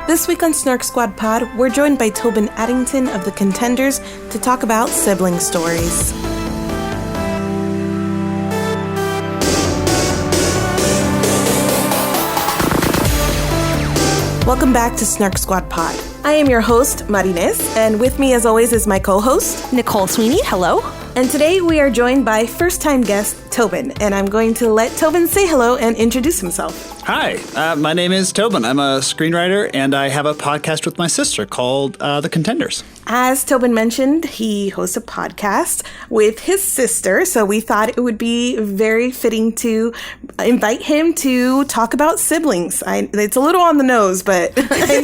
This week on Snark Squad Pod, we're joined by Tobin Addington of The Contenders to talk about sibling stories. Welcome back to Snark Squad Pod. I am your host, Marines, and with me as always is my co-host, Nicole Sweeney. Hello. And today we are joined by first-time guest, Tobin, and I'm going to let Tobin say hello and introduce himself. Hi, my name is Tobin. I'm a screenwriter, and I have a podcast with my sister called The Contenders. As Tobin mentioned, he hosts a podcast with his sister, so we thought it would be very fitting to invite him to talk about siblings. It's a little on the nose, but I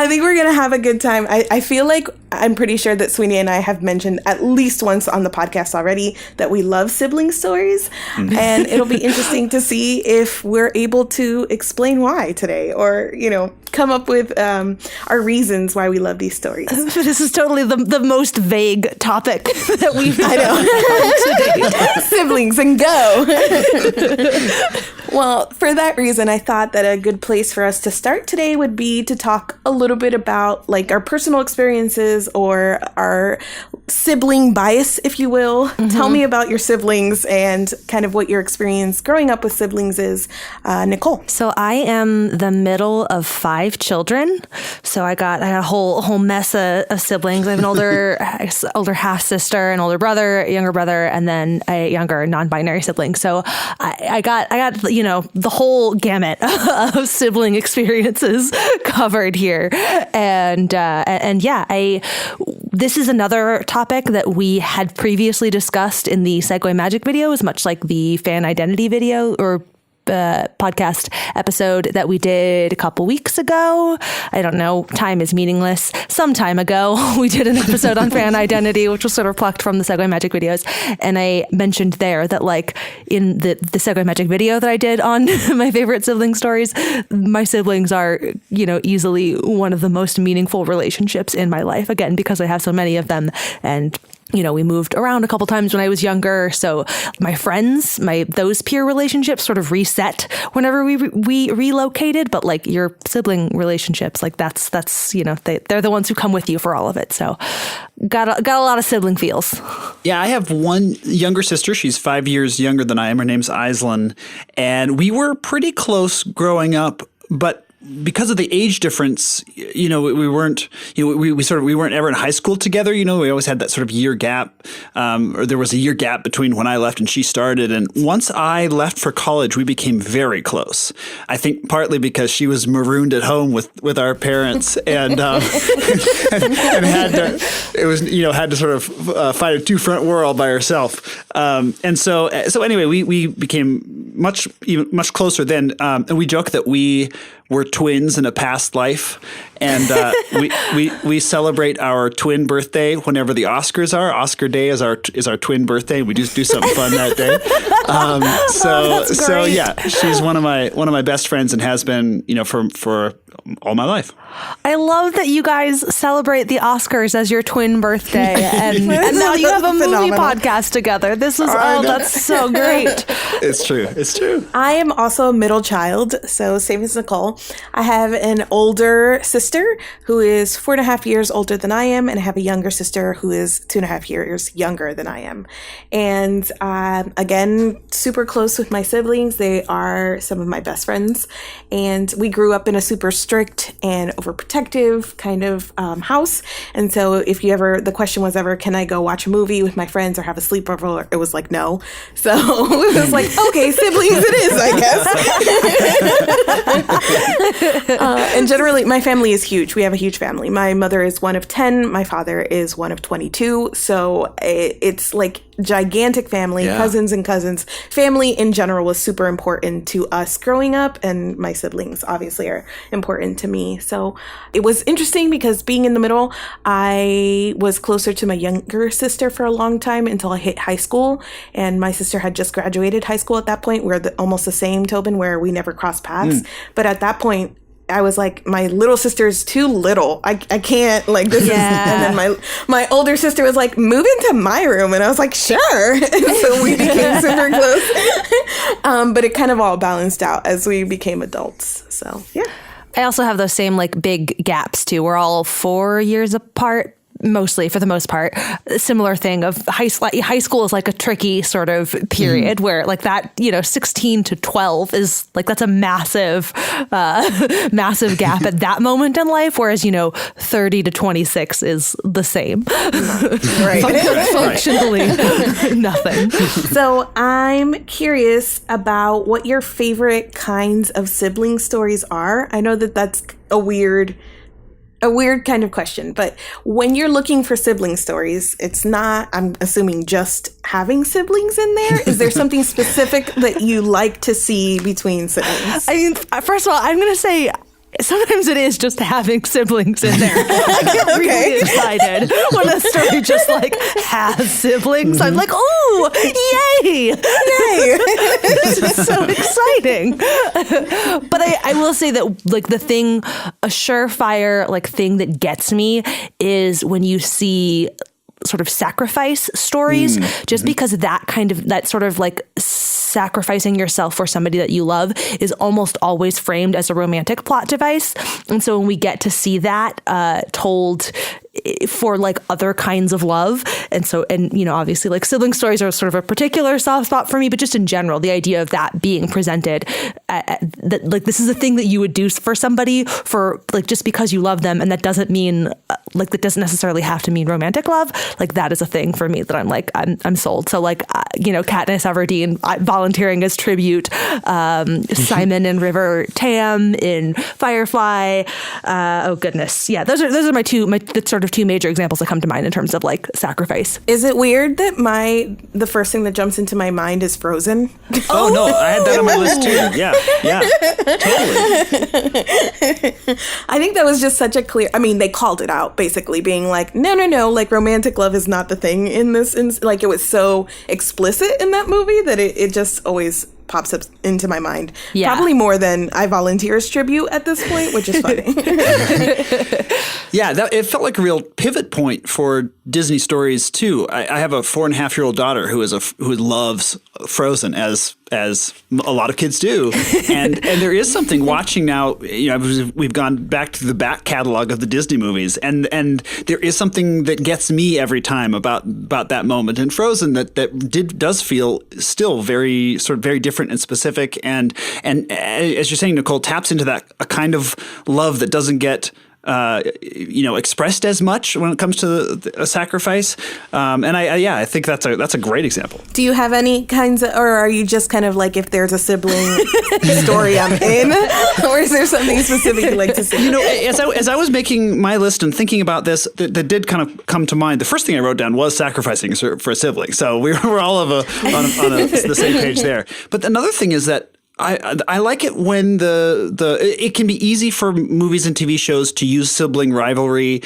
think we're going to have a good time. I feel like I'm pretty sure that Sweeney and I have mentioned at least once on the podcast already that we love sibling stories, and it'll be interesting to see if we're able to explain why today, or, come up with our reasons why we love these stories. This is totally the most vague topic that we've I know. Siblings and go. Well, for that reason, I thought that a good place for us to start today would be to talk a little bit about our personal experiences or our sibling bias, if you will. Mm-hmm. Tell me about your siblings and kind of what your experience growing up with siblings is. Nicole. So I am the middle of 5 children. So I got a whole mess of siblings. I have an older half sister, an older brother, a younger brother, and then a younger non-binary sibling. So I got the whole gamut of sibling experiences covered here. And yeah, this is another topic that we had previously discussed in the Segue Magic videos, much like the fan identity video or podcast episode that we did a couple weeks ago. I don't know. Time is meaningless. Some time ago, we did an episode on fan identity, which was sort of plucked from the Segue Magic videos. And I mentioned there that in the Segue Magic video that I did on my favorite sibling stories, my siblings are, easily one of the most meaningful relationships in my life. Again, because I have so many of them, and we moved around a couple times when I was younger. So my friends, those peer relationships sort of reset whenever we relocated. But your sibling relationships, that's they're the ones who come with you for all of it. So got a lot of sibling feels. Yeah, I have one younger sister. She's 5 years younger than I am. Her name's Aislinn. And we were pretty close growing up, but because of the age difference, we weren't, we weren't ever in high school together. We always had that sort of year gap, or there was a year gap between when I left and she started. And once I left for college, we became very close. I think partly because she was marooned at home with our parents and had to sort of fight a two-front war all by herself. And so anyway, we became much closer then. And we joke that we were twins in a past life, and we celebrate our twin birthday whenever the Oscars are. Oscar Day is our twin birthday. We just do something fun that day. So yeah, she's one of my best friends and has been for all my life. I love that you guys celebrate the Oscars as your twin birthday, and now you have a movie podcast together. This is that's so great. It's true. I am also a middle child, so same as Nicole. I have an older sister who is 4.5 years older than I am, and I have a younger sister who is 2.5 years younger than I am. And again, super close with my siblings. They are some of my best friends, and we grew up in a super strict and overprotective kind of house. And so if the question was ever, can I go watch a movie with my friends or have a sleepover? It was no. So it was okay, siblings it is, I guess. And generally, my family is huge. We have a huge family. My mother is one of 10. My father is one of 22. So it's gigantic family, yeah. Cousins and cousins. Family in general was super important to us growing up, and my siblings obviously are important to me. So it was interesting because being in the middle, I was closer to my younger sister for a long time until I hit high school, and my sister had just graduated high school at that point. We're almost the same, Tobin, where we never crossed paths. But at that point, I was like, my little sister is too little. I can't, like, this is, and then my older sister was like, move into my room. And I was like, sure. And so we became super close. But it kind of all balanced out as we became adults. So, yeah. I also have those same like big gaps too. We're all 4 years apart. Mostly, for the most part, a similar thing of high school is like a tricky sort of period where like that, 16 to 12 is like, that's a massive, massive gap at that moment in life. Whereas, 30 to 26 is the same. Right. Functionally nothing. So I'm curious about what your favorite kinds of sibling stories are. I know that that's a weird kind of question, but when you're looking for sibling stories, it's not, I'm assuming, just having siblings in there. Is there something specific that you like to see between siblings? I mean, first of all, I'm going to say sometimes it is just having siblings in there. I get really excited when a story just like has siblings. I'm like, oh, yay! This is so exciting. But I will say that like a surefire like thing that gets me is when you see sort of sacrifice stories, just because that sort of like sacrificing yourself for somebody that you love is almost always framed as a romantic plot device. And so when we get to see that told for like other kinds of love. And obviously like sibling stories are sort of a particular soft spot for me, but just in general, the idea of that being presented that like this is a thing that you would do for somebody for like just because you love them. And that doesn't mean like that doesn't necessarily have to mean romantic love. Like that is a thing for me that I'm like, I'm sold. So like, Katniss Everdeen volunteering as tribute, Simon and River Tam in Firefly. Oh goodness. Yeah. Those are my sort of two major examples that come to mind in terms of like sacrifice. Is it weird that the first thing that jumps into my mind is Frozen? Oh no, I had that on my list too. Yeah, totally. I think that was just such a clear, they called it out basically being like, no, like romantic love is not the thing in this. Like it was so explicit in that movie that it just always pops up into my mind. Yeah. Probably more than I volunteer as tribute at this point, which is funny. Yeah, it felt like a real pivot point for Disney stories too. I have a 4.5-year-old daughter who loves Frozen as a lot of kids do, and there is something watching now. We've gone back to the back catalog of the Disney movies, and there is something that gets me every time about that moment in Frozen that does feel still very different and specific, and as you're saying, Nicole, taps into that a kind of love that doesn't get expressed as much when it comes to a sacrifice. I think that's a great example. Do you have any kinds of, or are you just kind of like, if there's a sibling story I'm in, or is there something specific you'd like to see? As I was making my list and thinking about this, that did kind of come to mind. The first thing I wrote down was sacrificing for a sibling. So we were all on the same page there. But another thing is that I like it when it can be easy for movies and TV shows to use sibling rivalry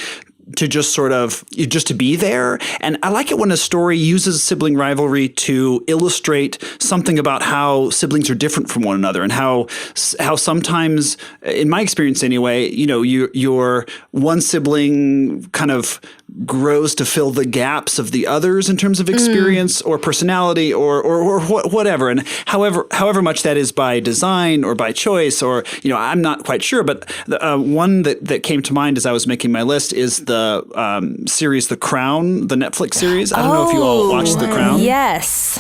to just to be there. And I like it when a story uses sibling rivalry to illustrate something about how siblings are different from one another, and how sometimes, in my experience anyway, your one sibling kind of grows to fill the gaps of the others in terms of experience or personality or whatever. And however much that is by design or by choice, or, I'm not quite sure. But one that came to mind as I was making my list is the series The Crown, the Netflix series. I don't know if you all watched The Crown. Yes.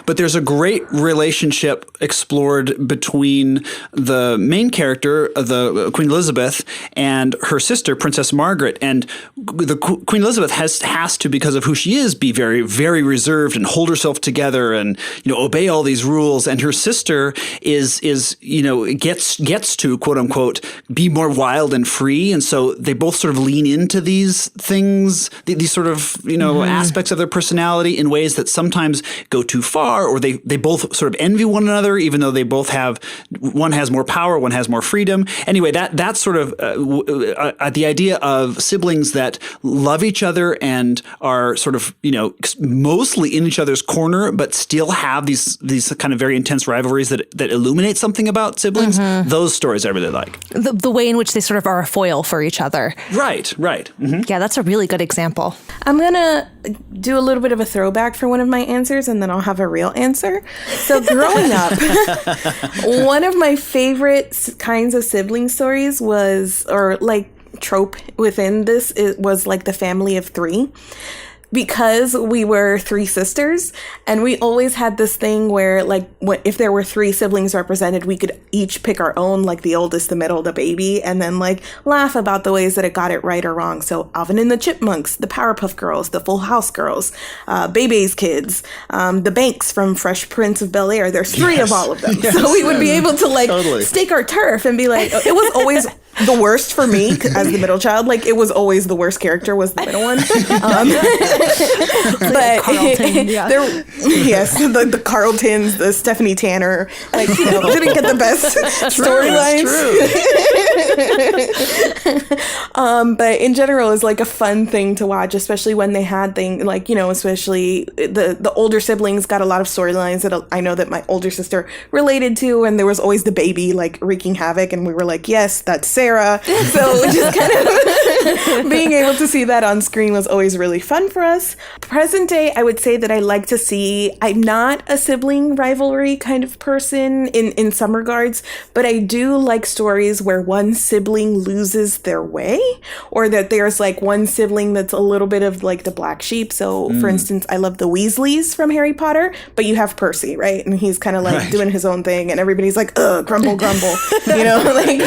But there's a great relationship explored between the main character, the Queen Elizabeth, and her sister, Princess Margaret. And the Queen Elizabeth has to, because of who she is, be very, very reserved and hold herself together and obey all these rules. And her sister gets to, quote unquote, be more wild and free. And so they both sort of lean into these things, these sort of aspects of their personality in ways that sometimes go too too far, or they both sort of envy one another, even though they both one has more power, one has more freedom. Anyway, that's sort of the idea of siblings that love each other and are sort of, mostly in each other's corner, but still have these kind of very intense rivalries that illuminate something about siblings. Mm-hmm. Those stories I really like. The way in which they sort of are a foil for each other. Right. Mm-hmm. Yeah, that's a really good example. I'm going to do a little bit of a throwback for one of my answers, and then I'll have a real answer. So growing up, one of my favorite kinds of sibling stories trope within this, it was like the family of three. Because we were three sisters, and we always had this thing where, like, if there were three siblings represented, we could each pick our own, like the oldest, the middle, the baby, and then, like, laugh about the ways that it got it right or wrong. So Alvin and the Chipmunks, the Powerpuff Girls, the Full House Girls, Bebe's Kids, the Banks from Fresh Prince of Bel-Air. There's three of all of them. Yes. So we would be able to, like, stake our turf and be like, it was always the worst for me as the middle child. Like, it was always the worst character was the middle one. But Carlton, yeah. The Carltons, the Stephanie Tanner, like, didn't get the best storylines. But in general, it's like a fun thing to watch, especially when they had things like, especially the older siblings got a lot of storylines that I know that my older sister related to, and there was always the baby like wreaking havoc, and we were like, yes, that's Sarah. So just kind of being able to see that on screen was always really fun for us. Present day, I would say that I like to see, I'm not a sibling rivalry kind of person in some regards, but I do like stories where one sibling loses their way, or that there's like one sibling that's a little bit of like the black sheep. So for instance, I love the Weasleys from Harry Potter, but you have Percy, right? And he's kind of like doing his own thing, and everybody's like, grumble, grumble, like,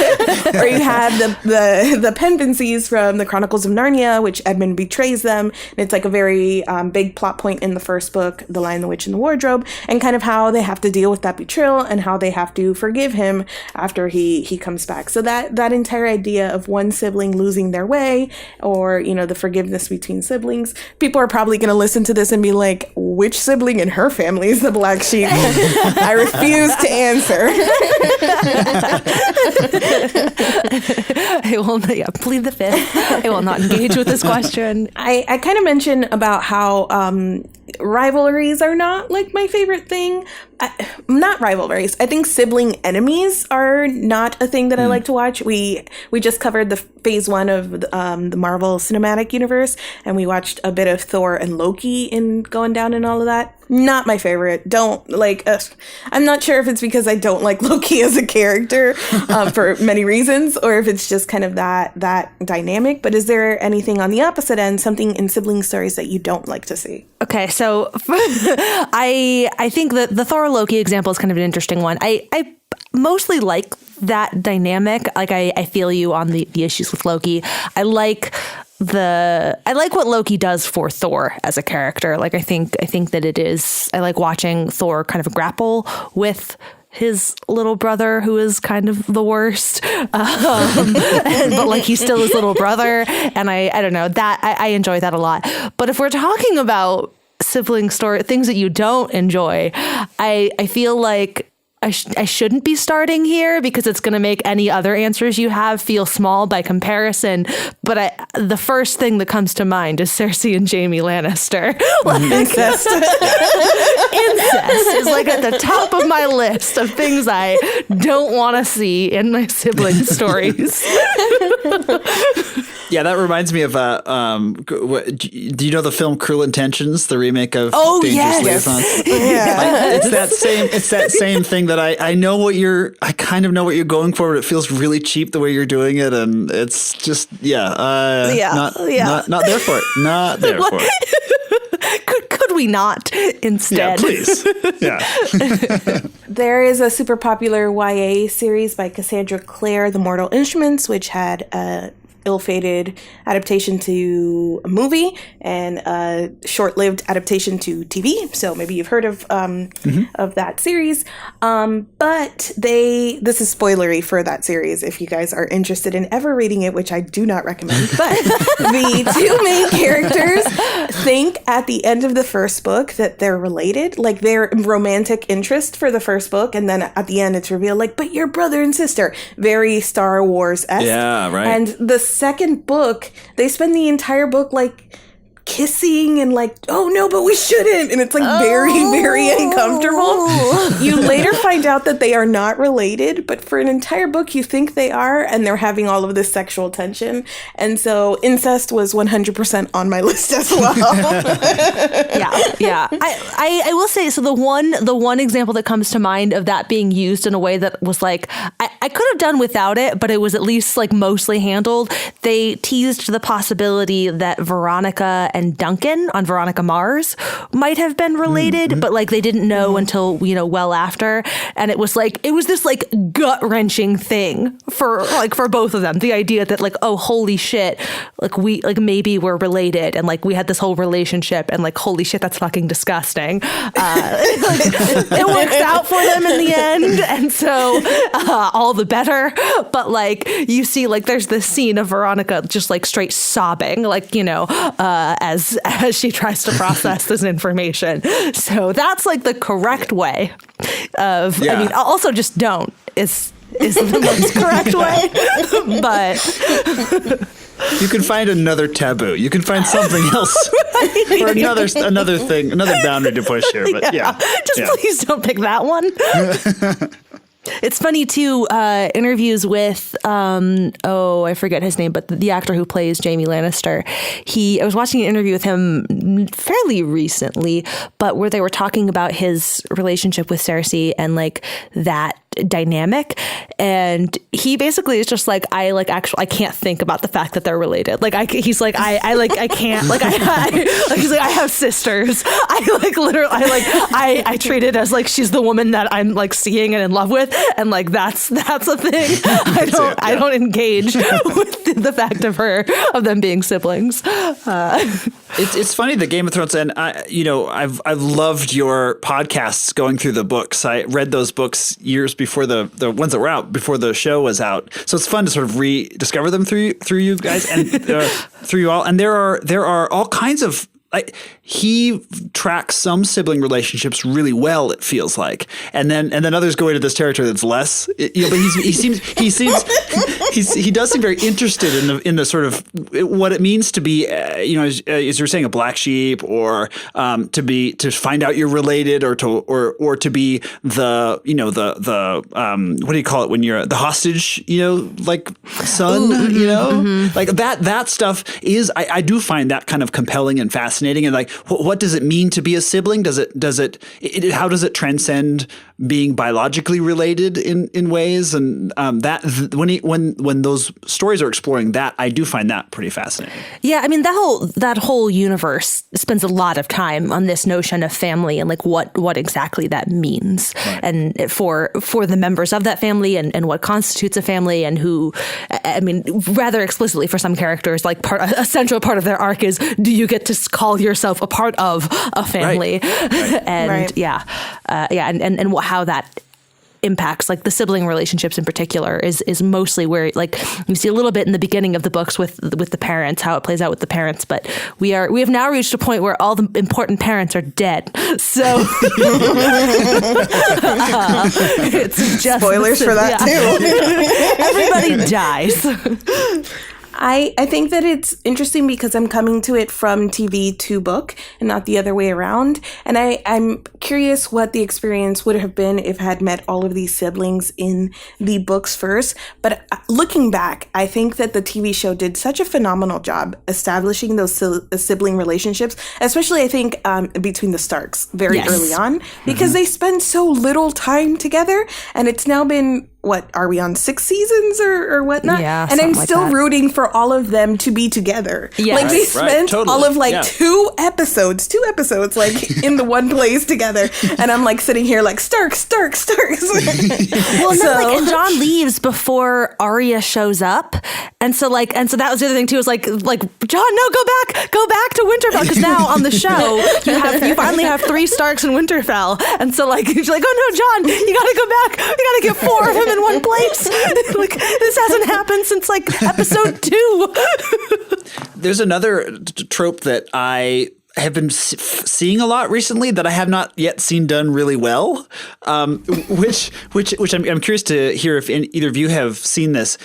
or you have the Penvensies from the Chronicles of Narnia, which Edmund betrays them. And it's like a very big plot point in the first book, The Lion, the Witch, and the Wardrobe, and kind of how they have to deal with that betrayal and how they have to forgive him after he comes back. So that entire idea of one sibling losing their way, or, the forgiveness between siblings, people are probably going to listen to this and be like, which sibling in her family is the black sheep? I refuse to answer. I will plead the fifth. I will not engage with this question. I kind of mentioned about how rivalries are not like my favorite thing. Not rivalries. I think sibling enemies are not a thing that I like to watch. We just covered the phase 1 of the Marvel Cinematic Universe, and we watched a bit of Thor and Loki in going down and all of that. Not my favorite. Don't like. I'm not sure if it's because I don't like Loki as a character for many reasons, or if it's just kind of that dynamic. But is there anything on the opposite end, something in sibling stories that you don't like to see? Okay, so I think that the Thor Loki example is kind of an interesting one. I mostly like that dynamic. Like I feel you on the issues with Loki. I like what Loki does for Thor as a character. Like I think that it is. I like watching Thor kind of grapple with his little brother, who is kind of the worst, but like he's still his little brother, and I don't know that I enjoy that a lot. But if we're talking about sibling story things that you don't enjoy, I feel like I shouldn't be starting here because it's going to make any other answers you have feel small by comparison. But the first thing that comes to mind is Cersei and Jaime Lannister. Like, incest is like at the top of my list of things I don't want to see in my sibling stories. Yeah, that reminds me of do you know the film Cruel Intentions, the remake of Dangerous Liaisons? Yeah. It's that same thing that I kind of know what you're going for, but it feels really cheap the way you're doing it, and it's just not there for it. Not there for it. Could we not instead? Yeah, please. Yeah. There is a super popular YA series by Cassandra Clare, The Mortal Instruments, which had ill-fated adaptation to a movie and a short-lived adaptation to TV. So maybe you've heard of that series. But this is spoilery for that series if you guys are interested in ever reading it, which I do not recommend. But the two main characters think at the end of the first book that they're related, like their romantic interest for the first book, and then at the end it's revealed like, but you're brother and sister. Very Star Wars-esque. Yeah, right. And the second book, they spend the entire book like kissing and like, oh no, but we shouldn't. And it's like very, very uncomfortable. You later find out that they are not related, but for an entire book you think they are, and they're having all of this sexual tension. And so incest was 100% on my list as well. Yeah. I will say, so the one example that comes to mind of that being used in a way that was like, I could have done without it, but it was at least like mostly handled. They teased the possibility that Veronica and Duncan on Veronica Mars might have been related, but like they didn't know until, well after. And it was this like gut wrenching thing for both of them. The idea that like, oh, holy shit, like maybe we're related. And like we had this whole relationship and like, holy shit, that's fucking disgusting. It works out for them in the end. And so all the better. But like you see, like there's this scene of Veronica just like straight sobbing, like, as she tries to process this information. So that's like the correct way of, I mean, also just don't is the most correct way. But you can find another taboo. You can find something else or another thing, another boundary to push here. But please don't pick that one. It's funny too, interviews with, I forget his name, but the actor who plays Jaime Lannister. I was watching an interview with him fairly recently, but where they were talking about his relationship with Cersei and like that dynamic, and he basically is just like, I can't think about the fact that they're related. Like he's like, I can't, like he's like, I have sisters. I treat it as like she's the woman that I'm like seeing and in love with, and like that's a thing. I don't engage with the fact of them being siblings. It's funny, the Game of Thrones, and I've loved your podcasts going through the books. I read those books years before the ones that were out before the show was out. So it's fun to sort of rediscover them through you guys and through you all. And there are all kinds of. He tracks some sibling relationships really well, it feels like, and then others go into this territory that's less. But he does seem very interested in the sort of what it means to be, as you're saying, a black sheep, or to find out you're related, or to be the what do you call it when you're the hostage, like son, like that stuff is I do find that kind of compelling and fascinating. And like, what does it mean to be a sibling? How does it transcend being biologically related in ways? And when those stories are exploring that, I do find that pretty fascinating. Yeah, I mean that whole universe spends a lot of time on this notion of family and like what exactly that means, right. And for the members of that family and what constitutes a family, and who, I mean, rather explicitly for some characters, like a central part of their arc is, do you get to call yourself a part of a family? Right. And and how that impacts like the sibling relationships in particular is mostly where like you see a little bit in the beginning of the books with the parents, how it plays out with the parents, but we have now reached a point where all the important parents are dead. So it's just spoilers for that too. Everybody dies. I think that it's interesting because I'm coming to it from TV to book and not the other way around. And I'm curious what the experience would have been if I had met all of these siblings in the books first. But looking back, I think that the TV show did such a phenomenal job establishing those sibling relationships, especially I think between the Starks very early on, because they spend so little time together. And it's now been, what are we on, 6 seasons or whatnot? Yeah, and I'm still rooting for for all of them to be together. Yeah. Like, they spent totally. all of, like, Yeah. two episodes, like, in the one place together. And I'm, like, sitting here, like, Stark. Well, and then, like, and John leaves before Arya shows up, and so that was the other thing too. Was like John, no, go back to Winterfell, because now on the show you finally have 3 Starks in Winterfell, and so like she's like, oh no, John, you gotta go back. We gotta get 4 of them in one place. Like, this hasn't happened since like episode 2. There's another trope that I have been seeing a lot recently that I have not yet seen done really well, which I'm curious to hear if either of you have seen this,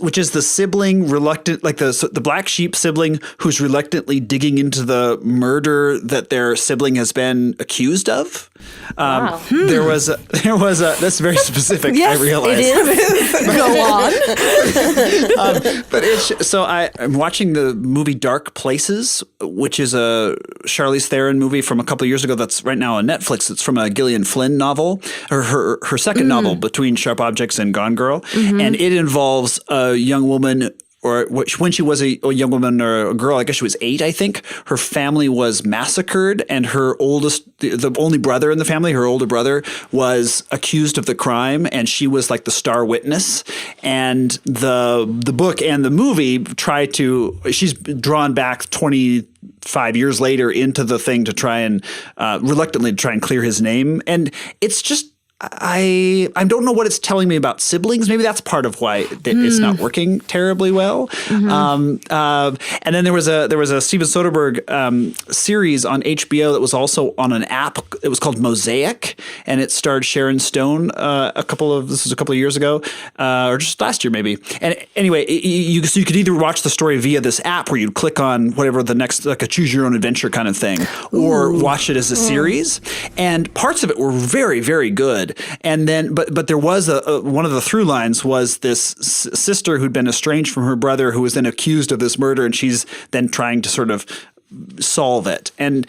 which is the sibling reluctant, like the black sheep sibling who's reluctantly digging into the murder that their sibling has been accused of. Wow. There was a that's very specific. Yes, I realize it is. Go on. But I'm watching the movie Dark Places, which is a Charlize Theron movie from a couple of years ago that's right now on Netflix. It's from a Gillian Flynn novel, or her second novel, Between Sharp Objects and Gone Girl. And it involves a young woman, or when she was a young woman or a girl, I guess she was 8, I think, her family was massacred, and her the only brother in the family, her older brother, was accused of the crime, and she was like the star witness. And the book and the movie she's drawn back 25 years later into the thing to try and reluctantly try and clear his name. And it's just, I don't know what it's telling me about siblings. Maybe that's part of why it's not working terribly well. And then there was a Steven Soderbergh series on HBO that was also on an app. It was called Mosaic, and it starred Sharon Stone. This was a couple of years ago, or just last year maybe. And anyway, you could either watch the story via this app where you'd click on whatever the next, like a choose your own adventure kind of thing, or watch it as a series. And parts of it were very, very good. And then, but there was one of the through lines was this sister who'd been estranged from her brother, who was then accused of this murder, and she's then trying to sort of solve it. And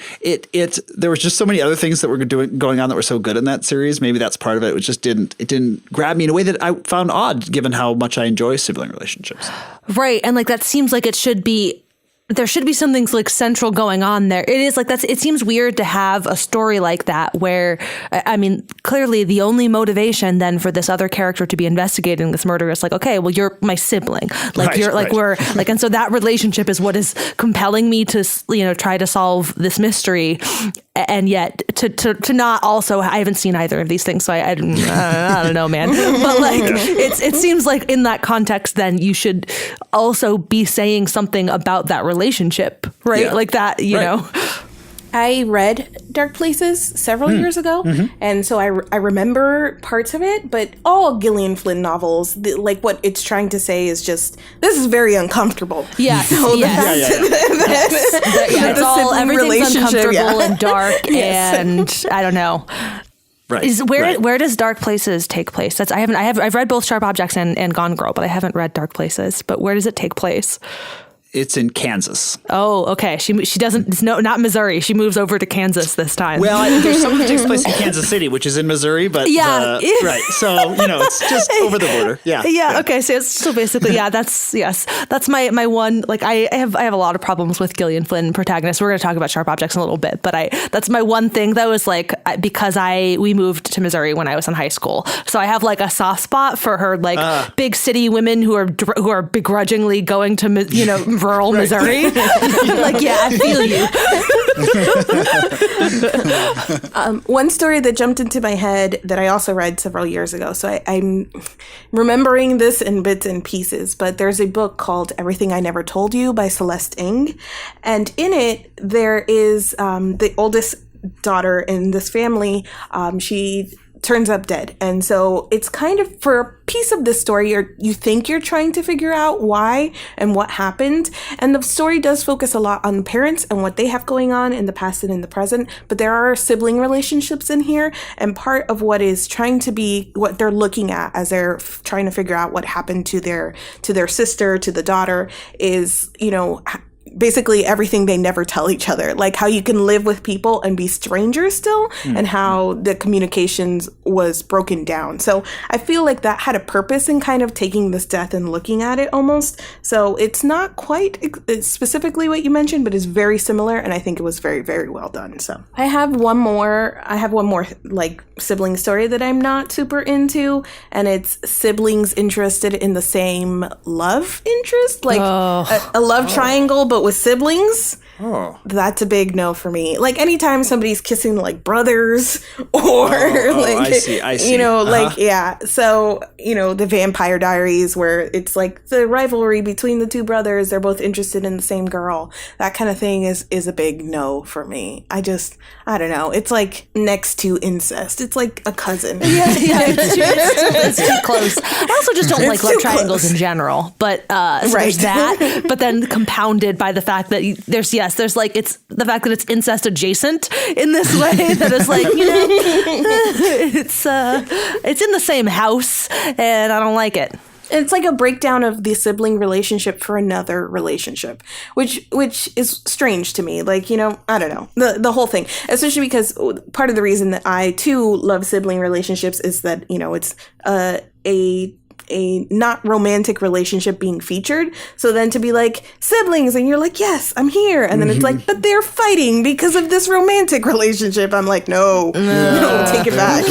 there was just so many other things that were going on that were so good in that series. Maybe that's part of it. It just didn't grab me in a way that I found odd, given how much I enjoy sibling relationships. Right, and like that seems like it should be. There should be something like central going on there. It is like it seems weird to have a story like that where, I mean, clearly the only motivation then for this other character to be investigating this murder is like, okay, well, you're my sibling. Like right, you're like, right. we're like, and so that relationship is what is compelling me to, try to solve this mystery. And yet to not also, I haven't seen either of these things. So I don't know, man. But like, it seems like in that context, then you should also be saying something about that relationship, right? Yeah. Like that, you know. I read Dark Places several years ago, and so I remember parts of it, but all Gillian Flynn novels, like what it's trying to say is just, this is very uncomfortable. Yeah. So It's all, everything's uncomfortable and dark, and I don't know. Right. Where does Dark Places take place? I've read both Sharp Objects and Gone Girl, but I haven't read Dark Places. But where does it take place? It's in Kansas. Oh, okay. She doesn't. It's not Missouri. She moves over to Kansas this time. Well, there's some that takes place in Kansas City, which is in Missouri, but right. So it's just over the border. Yeah. Yeah. Okay. So it's still basically That's my one. Like I have a lot of problems with Gillian Flynn protagonists. We're going to talk about Sharp Objects in a little bit, but that's my one thing that was like because we moved to Missouri when I was in high school, so I have like a soft spot for her like big city women who are begrudgingly going to rural Missouri. Like, yeah, I feel you. One story that jumped into my head that I also read several years ago, so I'm remembering this in bits and pieces, but there's a book called Everything I Never Told You by Celeste Ng, and in it there is the oldest daughter in this family. She turns up dead. And so it's kind of, for a piece of the story, you think you're trying to figure out why and what happened. And the story does focus a lot on the parents and what they have going on in the past and in the present. But there are sibling relationships in here. And part of what is trying to be what they're looking at as they're trying to figure out what happened to their sister, to the daughter, is, basically everything they never tell each other, like how you can live with people and be strangers still, and how the communications was broken down. So I feel like that had a purpose in kind of taking this death and looking at it almost. So it's not quite specifically what you mentioned, but it's very similar, and I think it was very, very well done. So I have one more like sibling story that I'm not super into, and it's siblings interested in the same love interest, like a love triangle, but with siblings. Oh, That's a big no for me. Like anytime somebody's kissing like brothers or like, I see. you know, like, yeah. So, you know, the Vampire Diaries where it's like the rivalry between the two brothers. They're both interested in the same girl. That kind of thing is a big no for me. I don't know. It's like next to incest. It's like a cousin. It's too close. I also just don't like love triangles in general, but so there's that. But then compounded by the fact that there's like it's the fact that it's incest adjacent in this way that is like, you know, it's in the same house and I don't like it. It's like a breakdown of the sibling relationship for another relationship, which is strange to me. Like, you know, I don't know, the whole thing, especially because part of the reason that I too love sibling relationships is that, you know, it's a not romantic relationship being featured. So then to be like siblings and you're like, yes, I'm here. And then it's like, but they're fighting because of this romantic relationship. I'm like, no, take it back.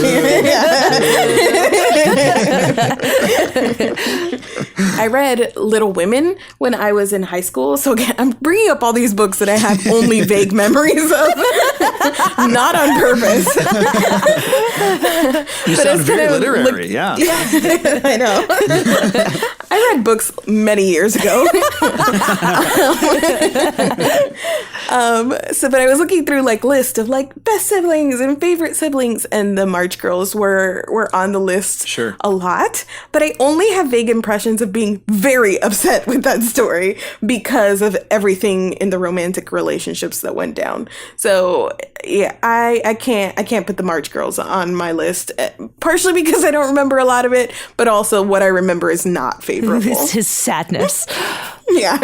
I read Little Women when I was in high school. So again, I'm bringing up all these books that I have only vague memories of, not on purpose. You sound very literary. Yeah, I know. I read books many years ago. But I was looking through like list of like best siblings and favorite siblings, and the March Girls were on the list a lot. But I only have vague impressions of being very upset with that story because of everything in the romantic relationships that went down. So yeah, I can't put the March Girls on my list, partially because I don't remember a lot of it, but also what I remember is not favorable. It's his sadness. Yeah.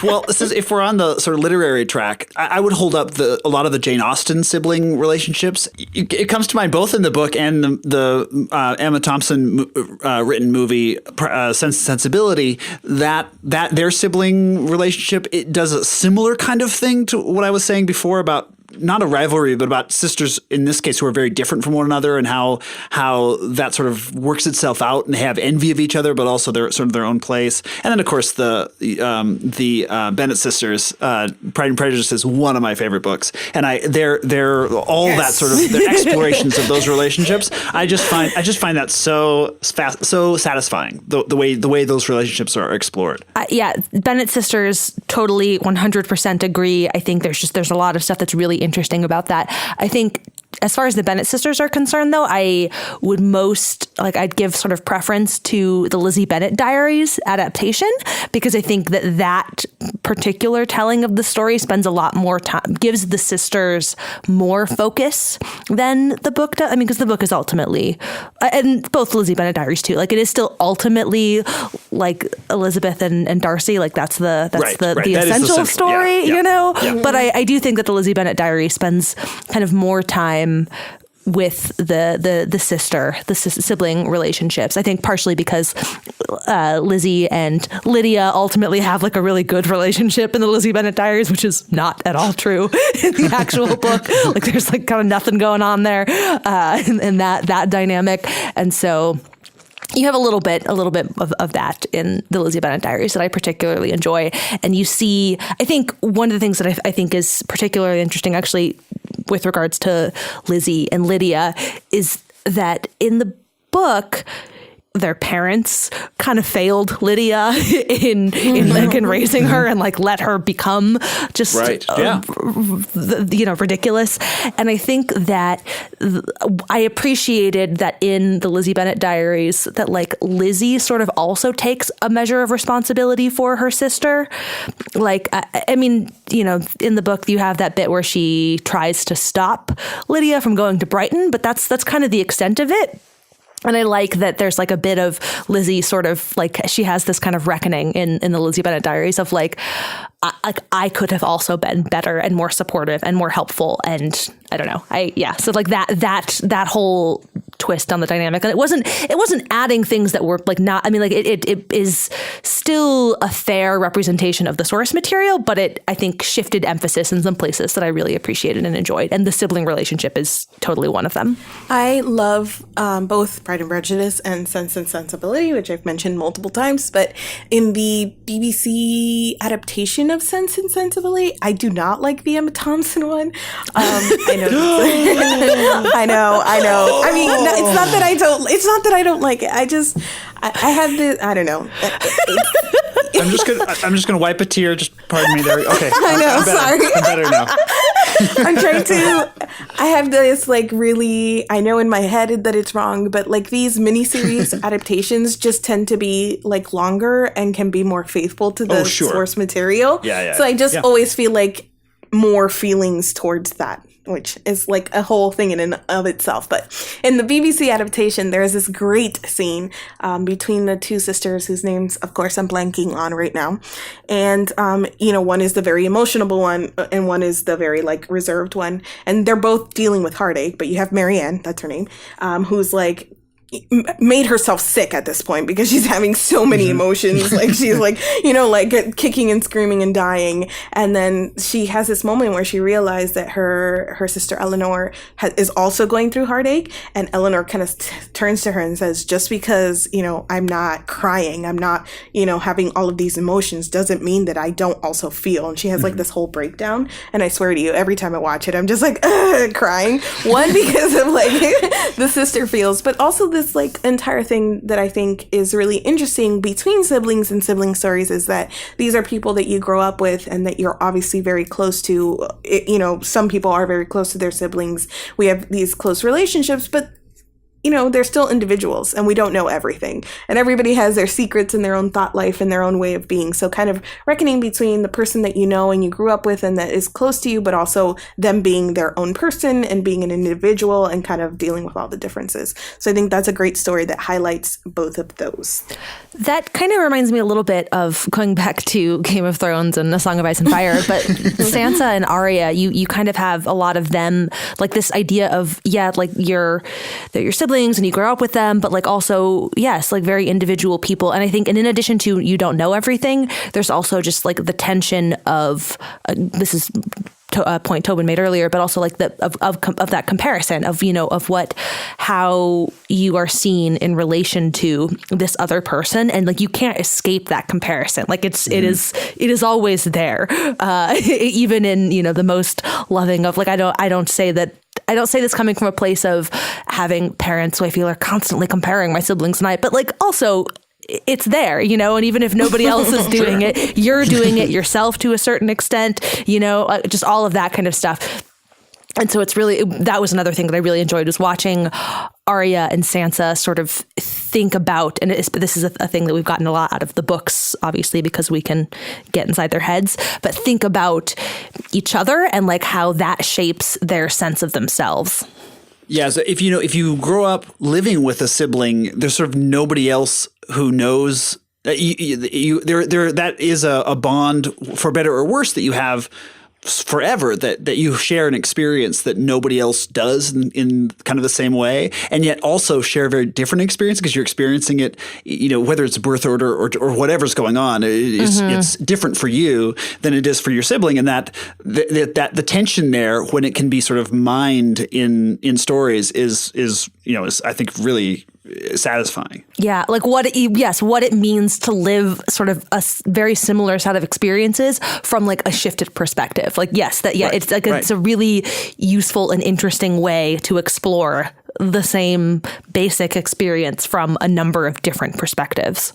Well, this is, if we're on the sort of literary track, I would hold up a lot of the Jane Austen sibling relationships. It comes to mind both in the book and the Emma Thompson written movie Sense and Sensibility, that their sibling relationship, it does a similar kind of thing to what I was saying before about not a rivalry, but about sisters in this case who are very different from one another, and how that sort of works itself out, and they have envy of each other, but also they're sort of their own place. And then of course the Bennett sisters, Pride and Prejudice is one of my favorite books, and they're all that sort of their explorations of those relationships. I just find that so satisfying, the way those relationships are explored. Yeah, Bennett sisters, totally 100% agree. I think there's a lot of stuff that's really interesting about that. I think as far as the Bennett sisters are concerned, though, I would I'd give sort of preference to the Lizzie Bennet Diaries adaptation, because I think that particular telling of the story spends a lot more time, gives the sisters more focus than the book does. I mean, because the book is ultimately, and both Lizzie Bennet Diaries too, like it is still ultimately like Elizabeth and Darcy, like that's the essential story, you know? Yeah. But I do think that the Lizzie Bennet Diary spends kind of more time with the sibling relationships. I think partially because Lizzie and Lydia ultimately have like a really good relationship in the Lizzie Bennet Diaries, which is not at all true in the actual book. Like there's like kind of nothing going on there in that dynamic. And so you have a little bit of that in the Lizzie Bennet Diaries that I particularly enjoy. And you see, I think one of the things that I think is particularly interesting actually with regards to Lizzie and Lydia is that in the book, their parents kind of failed Lydia in raising her and like let her become just ridiculous. And I think that I appreciated that in the Lizzie Bennet Diaries that like Lizzie sort of also takes a measure of responsibility for her sister. Like, I mean, you know, in the book you have that bit where she tries to stop Lydia from going to Brighton, but that's kind of the extent of it. And I like that there's like a bit of Lizzie sort of like she has this kind of reckoning in the Lizzie Bennet Diaries of like, I could have also been better and more supportive and more helpful. And I don't know. So like that whole twist on the dynamic. And it wasn't adding things that were like not, I mean, like it is still a fair representation of the source material, but it, I think, shifted emphasis in some places that I really appreciated and enjoyed. And the sibling relationship is totally one of them. I love both Pride and Prejudice and Sense and Sensibility, which I've mentioned multiple times, but in the BBC adaptation of Sense and Sensibility, I do not like the Emma Thompson one. I know. I know. I mean, it's not that I don't like it. I have the, I don't know. I'm just gonna wipe a tear. Just pardon me there. Okay. I know. Sorry. I'm better now. I'm trying to. I have this like really. I know in my head that it's wrong, but like these miniseries adaptations just tend to be like longer and can be more faithful to the source material. Yeah. So I just always feel like more feelings towards that, which is like a whole thing in and of itself. But in the BBC adaptation, there is this great scene between the two sisters whose names, of course, I'm blanking on right now. And, one is the very emotional one and one is the very like reserved one. And they're both dealing with heartache, but you have Marianne, that's her name, who's like, made herself sick at this point because she's having so many emotions. Like she's like, like kicking and screaming and dying. And then she has this moment where she realized that her sister Eleanor is also going through heartache. And Eleanor kind of turns to her and says, just because, I'm not crying, I'm not, having all of these emotions doesn't mean that I don't also feel. And she has like this whole breakdown. And I swear to you, every time I watch it, I'm just like crying. One, because of like the sister feels, but also this like entire thing that I think is really interesting between siblings and sibling stories is that these are people that you grow up with and that you're obviously very close to. Some people are very close to their siblings. We have these close relationships, but they're still individuals and we don't know everything. And everybody has their secrets and their own thought life and their own way of being. So kind of reckoning between the person that you know and you grew up with and that is close to you, but also them being their own person and being an individual and kind of dealing with all the differences. So I think that's a great story that highlights both of those. That kind of reminds me a little bit of going back to Game of Thrones and A Song of Ice and Fire, but Sansa and Arya, you kind of have a lot of them, like this idea of, like they're your siblings and you grow up with them, but like also, yes, like very individual people. And I think, and in addition to you don't know everything, there's also just like the tension of, this is a point Tobin made earlier, but also like of that comparison of, how you are seen in relation to this other person. And like, you can't escape that comparison. Like it is always there. Even in, the most loving of like, I don't say this coming from a place of having parents who I feel are constantly comparing my siblings and I, but like also it's there, and even if nobody else is doing it, you're doing it yourself to a certain extent, just all of that kind of stuff. And so it's really, that was another thing that I really enjoyed was watching Arya and Sansa sort of think about, and this is a thing that we've gotten a lot out of the books, obviously, because we can get inside their heads, but think about each other and like how that shapes their sense of themselves. Yeah, so if you grow up living with a sibling, there's sort of nobody else who knows that that is a bond, for better or worse, that you have forever, that you share an experience that nobody else does in kind of the same way, and yet also share a very different experience because you're experiencing it, whether it's birth order or whatever's going on, it's different for you than it is for your sibling, and that the tension there when it can be sort of mined in stories is I think really satisfying. Yeah, like what it means to live sort of a very similar set of experiences from like a shifted perspective. Like it's like it's a really useful and interesting way to explore the same basic experience from a number of different perspectives.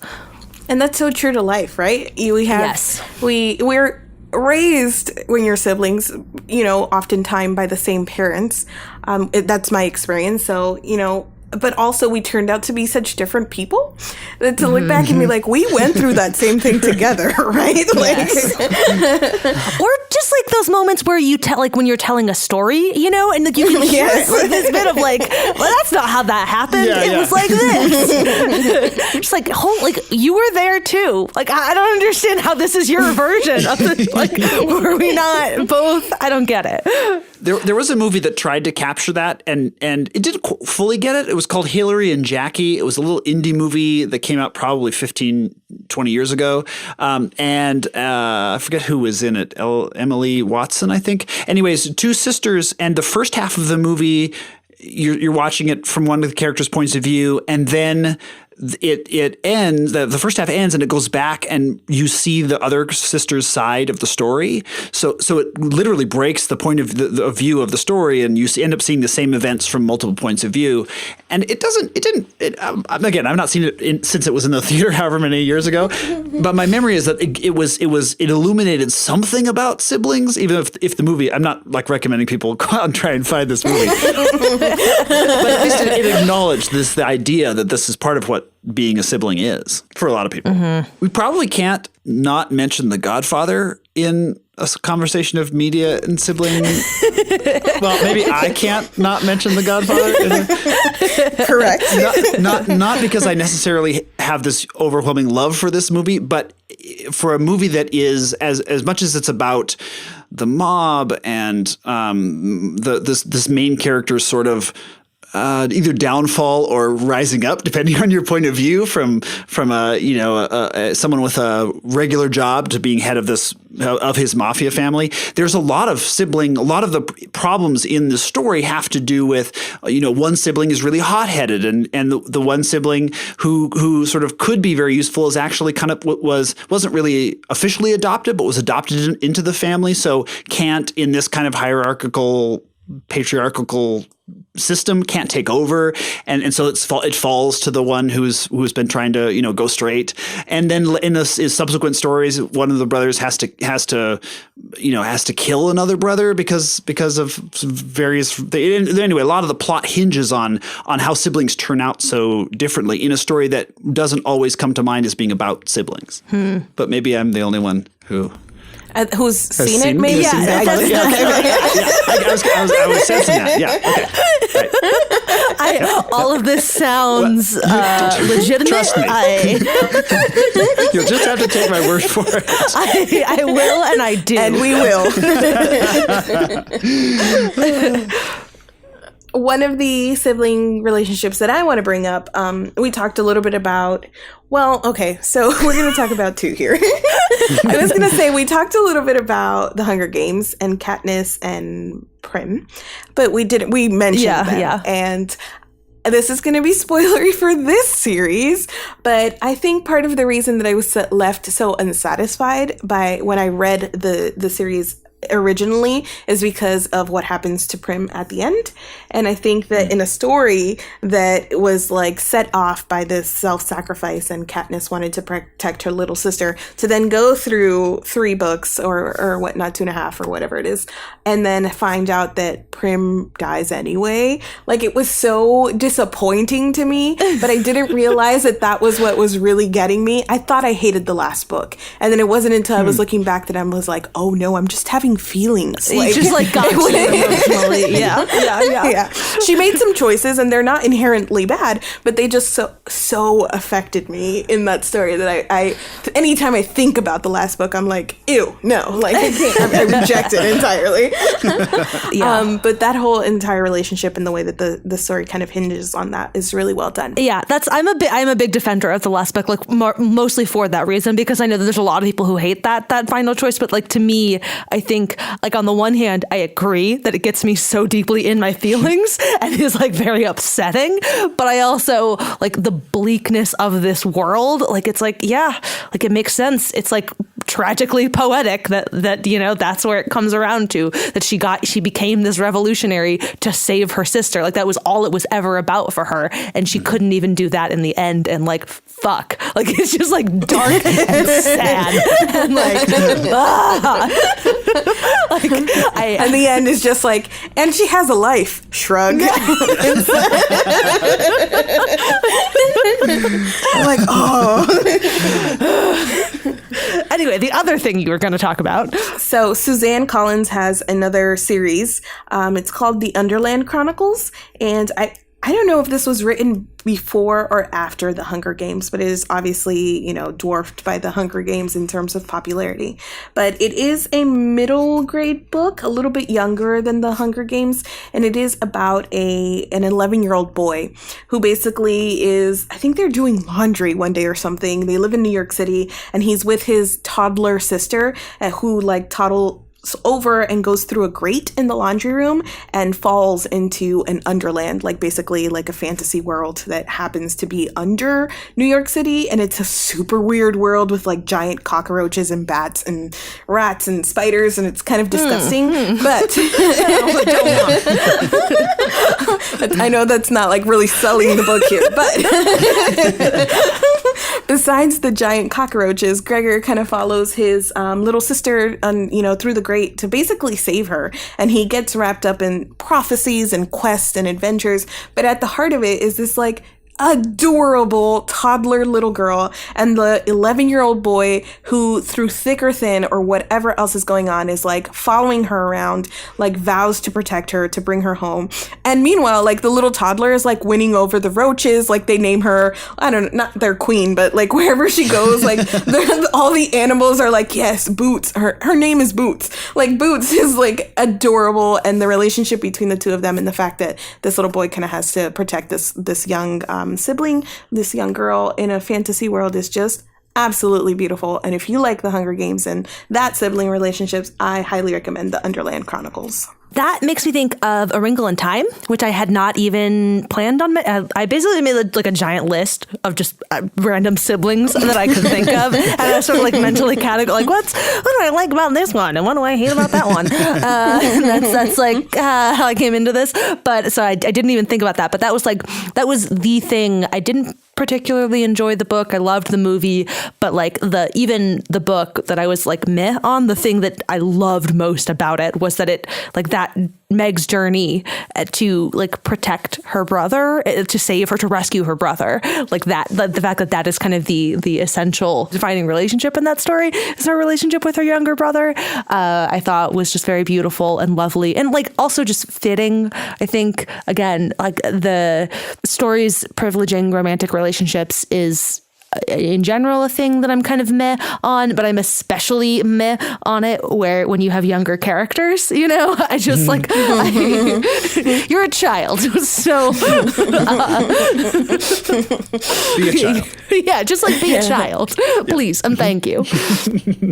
And that's so true to life, right? We're raised when you're siblings, oftentimes by the same parents. That's my experience. So, but also we turned out to be such different people that to look back and be like, we went through that same thing together, right? Yes. Or just like those moments where you tell, like when you're telling a story, you know, and like you can hear it, like, this bit of like, well, that's not how that happened. It was like this. Just like, like you were there too. Like I don't understand how this is your version of this. Like, were we not both? I don't get it. There was a movie that tried to capture that, and it didn't fully get it. It was called Hillary and Jackie. It was a little indie movie that came out probably 15, 20 years ago. I forget who was in it. Emily Watson, I think. Anyways, two sisters, and the first half of the movie, you're watching it from one of the characters' points of view, and then it ends, the first half ends and it goes back and you see the other sister's side of the story. So it literally breaks the point of the view of the story, and you end up seeing the same events from multiple points of view. And again, I've not seen it since it was in the theater however many years ago, but my memory is that it illuminated something about siblings, even if the movie, I'm not like recommending people go out and try and find this movie, but at least it acknowledged the idea that this is part of what being a sibling is for a lot of people. We probably can't not mention The Godfather in a conversation of media and sibling. Well, maybe I can't not mention The Godfather. Correct. Not because I necessarily have this overwhelming love for this movie, but for a movie that is as much as it's about the mob and this main character's sort of either downfall or rising up, depending on your point of view, from someone with a regular job to being head of his mafia family. There's a lot of the problems in the story have to do with, one sibling is really hot-headed, and the one sibling who sort of could be very useful is actually kind of wasn't really officially adopted, but was adopted into the family, so can't, in this kind of patriarchal system, can't take over, and so it falls to the one who's been trying to go straight. And then in the subsequent stories, one of the brothers has to kill another brother because of various. Anyway, a lot of the plot hinges on how siblings turn out so differently in a story that doesn't always come to mind as being about siblings. But maybe I'm the only one who's seen it, maybe? Yeah, I was sensing that. Yeah, okay. Right. All of this sounds legitimate. Trust me. You'll just have to take my word for it. I will, and I do. And we will. One of the sibling relationships that I want to bring up, we talked a little bit about, so we're going to talk about two here. I was going to say, we talked a little bit about the Hunger Games and Katniss and Prim, but we mentioned them. Yeah. And this is going to be spoilery for this series, but I think part of the reason that I was left so unsatisfied by when I read the series originally is because of what happens to Prim at the end. And I think that in a story that was like set off by this self-sacrifice, and Katniss wanted to protect her little sister, to then go through 3 books or whatnot, 2.5 or whatever it is, and then find out that Prim dies anyway. Like, it was so disappointing to me, but I didn't realize that was what was really getting me. I thought I hated the last book. And then it wasn't until I was looking back that I was like, oh no, I'm just having feelings. You just like got you emotionally. Yeah. She made some choices, and they're not inherently bad, but they just so affected me in that story that I anytime I think about the last book, I'm like, ew, no, like I can't. I reject it entirely. But that whole entire relationship and the way that the story kind of hinges on that is really well done. Yeah, I'm a big defender of the last book, like mostly for that reason, because I know that there's a lot of people who hate that final choice, but like to me, I think like on the one hand, I agree that it gets me so deeply in my feelings and is like very upsetting, but I also like the bleakness of this world. Like it's like, yeah, like it makes sense. It's like tragically poetic that that's where it comes around to, that she became this revolutionary to save her sister. Like that was all it was ever about for her. And she couldn't even do that in the end. And like, fuck, like it's just like dark and sad. And like, and the end is just like, and she has a life. Shrug. I'm like, oh. Anyway, the other thing you were going to talk about. So Suzanne Collins has another series. It's called The Underland Chronicles. And I don't know if this was written before or after the Hunger Games, but it is obviously, dwarfed by the Hunger Games in terms of popularity. But it is a middle grade book, a little bit younger than the Hunger Games, and it is about an 11-year-old boy who basically is, I think they're doing laundry one day or something. They live in New York City, and he's with his toddler sister who toddles over and goes through a grate in the laundry room and falls into an underland, basically a fantasy world that happens to be under New York City. And it's a super weird world with giant cockroaches and bats and rats and spiders, and it's kind of disgusting. But I know that's not really selling the book here, but besides the giant cockroaches, Gregor kind of follows his little sister through the grate to basically save her, and he gets wrapped up in prophecies and quests and adventures, but at the heart of it is this adorable toddler little girl and the 11-year-old boy who, through thick or thin or whatever else is going on, is following her around, vows to protect her, to bring her home. And meanwhile, the little toddler is winning over the roaches. They name her, I don't know, not their queen, but wherever she goes, all the animals are yes, Boots. Her name is Boots. Boots is adorable, and the relationship between the two of them, and the fact that this little boy kind of has to protect this young sibling, this young girl in a fantasy world, is just absolutely beautiful. And if you like the Hunger Games and that sibling relationships, I highly recommend the Underland Chronicles. That makes me think of A Wrinkle in Time, which I had not even planned on. I basically made a giant list of just random siblings that I could think of, and I was sort of mentally categorized, what do I like about this one, and what do I hate about that one? That's how I came into this. But so I didn't even think about that. But that was the thing. I didn't particularly enjoy the book. I loved the movie, but even the book that I was meh on, the thing that I loved most about it was that it that Meg's journey to protect her brother, to save her, to rescue her brother, the fact that is kind of the essential defining relationship in that story is her relationship with her younger brother. I thought was just very beautiful and lovely, and also just fitting. I think again, the stories privileging romantic relationships is in general a thing that I'm kind of meh on, but I'm especially meh on it when you have younger characters, I just you're a child, so be a child. Yeah, just be a child, please, and thank you.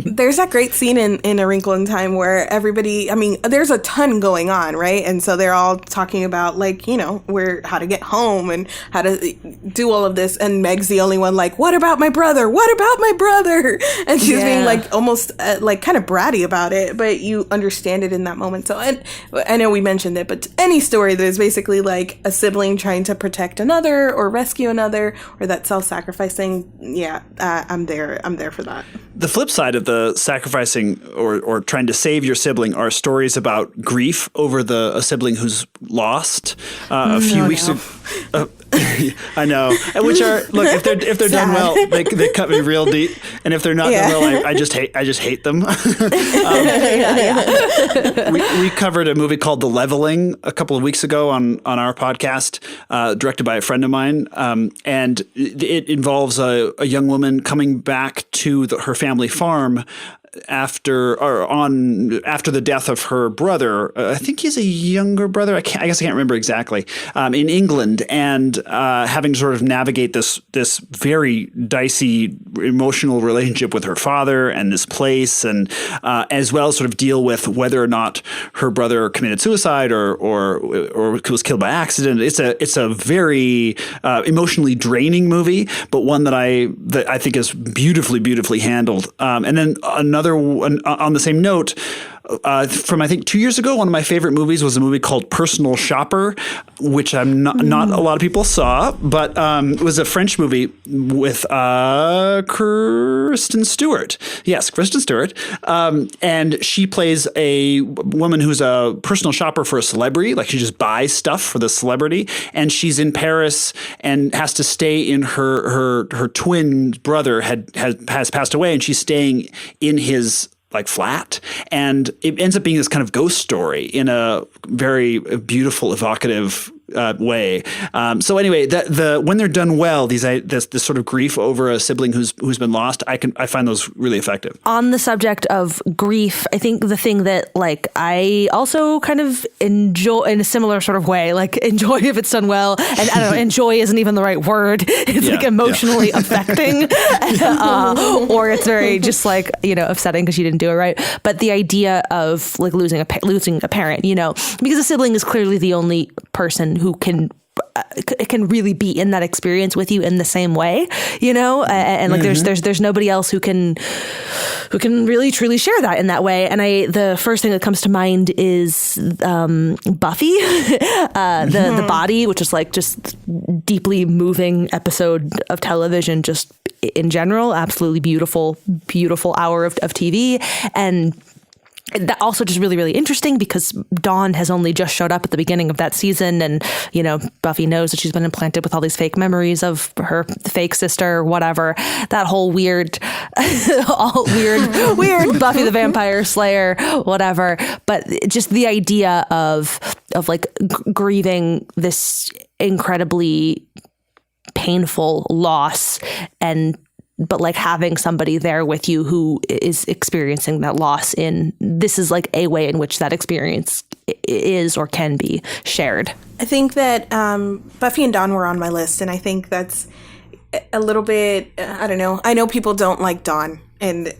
There's that great scene in A Wrinkle in Time where everybody, there's a ton going on, right? And so they're all talking about how to get home and how to do all of this, and Meg's the only one what about my brother? What about my brother? And she's being almost kind of bratty about it, but you understand it in that moment. So I know we mentioned it, but any story that is basically a sibling trying to protect another or rescue another, or that self-sacrificing, I'm there for that. The flip side of the sacrificing or trying to save your sibling are stories about grief over a sibling who's lost. A few weeks ago. I know, which are if they're done well, they cut me real deep, and if they're not done well, I just hate them. We covered a movie called The Leveling a couple of weeks ago on our podcast, directed by a friend of mine, and it involves a young woman coming back to her family farm after the death of her brother. I think he's a younger brother. I guess I can't remember exactly. In England, and having to sort of navigate this very dicey emotional relationship with her father and this place, and as well sort of deal with whether or not her brother committed suicide or was killed by accident. It's a very emotionally draining movie, but one that I think is beautifully handled. And then another another one on the same note. From I think 2 years ago, one of my favorite movies was a movie called Personal Shopper, which not a lot of people saw, but it was a French movie with Kristen Stewart. Yes, Kristen Stewart, and she plays a woman who's a personal shopper for a celebrity. Like she just buys stuff for the celebrity, and she's in Paris and has to stay in her twin brother has passed away, and she's staying in his like flat, and it ends up being this kind of ghost story in a very beautiful, evocative way. So anyway, when they're done well, this sort of grief over a sibling who's been lost, I find those really effective. On the subject of grief, I think the thing that like I also kind of enjoy in a similar sort of way, like enjoy if it's done well, and I don't know, enjoy isn't even the right word. It's like emotionally affecting, or it's very just like upsetting because you didn't do it right. But the idea of like losing a parent, because a sibling is clearly the only person who can really be in that experience with you in the same way, and like there's nobody else who can really truly share that in that way. And the first thing that comes to mind is Buffy, the Body, which is like just deeply moving episode of television, just in general, absolutely beautiful hour of TV. And that also just really, really interesting because Dawn has only just showed up at the beginning of that season. And, Buffy knows that she's been implanted with all these fake memories of her fake sister or whatever. That whole weird Buffy the Vampire Slayer, whatever. But just the idea of like grieving this incredibly painful loss but like having somebody there with you who is experiencing that loss this is like a way in which that experience is or can be shared. I think that Buffy and Dawn were on my list, and I think that's a little bit, I don't know. I know people don't like Dawn, and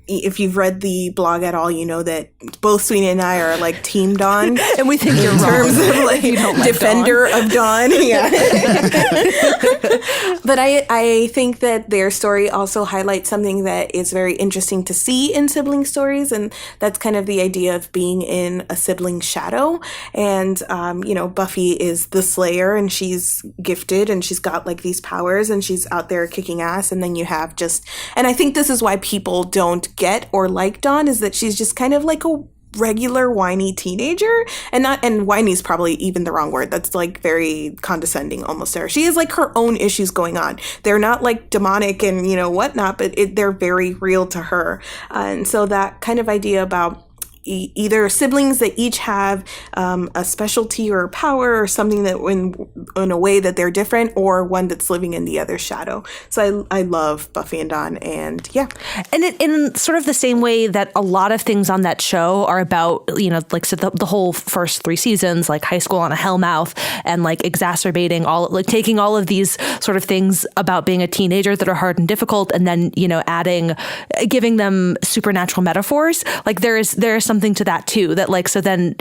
if you've read the blog at all, you know that both Sweeney and I are like Team Dawn. And we think you're in wrong. terms of like defender Dawn. Of Dawn. Yeah. But I think that their story also highlights something that is very interesting to see in sibling stories. And that's kind of the idea of being in a sibling shadow. And, Buffy is the Slayer, and she's gifted, and she's got like these powers, and she's out there kicking ass. And then you have and I think this is why people don't get or like Dawn, is that she's just kind of like a regular whiny teenager, and whiny is probably even the wrong word. That's like very condescending almost there. She has like her own issues going on. They're not like demonic and whatnot, but they're very real to her. And so that kind of idea about either siblings that each have a specialty or power or something that in a way that they're different, or one that's living in the other's shadow. So I love Buffy and Dawn, and yeah. And in sort of the same way that a lot of things on that show are about, like so the whole first 3 seasons, like high school on a hellmouth, and like exacerbating taking all of these sort of things about being a teenager that are hard and difficult, and then, giving them supernatural metaphors. Like there is something to that too, that like, so then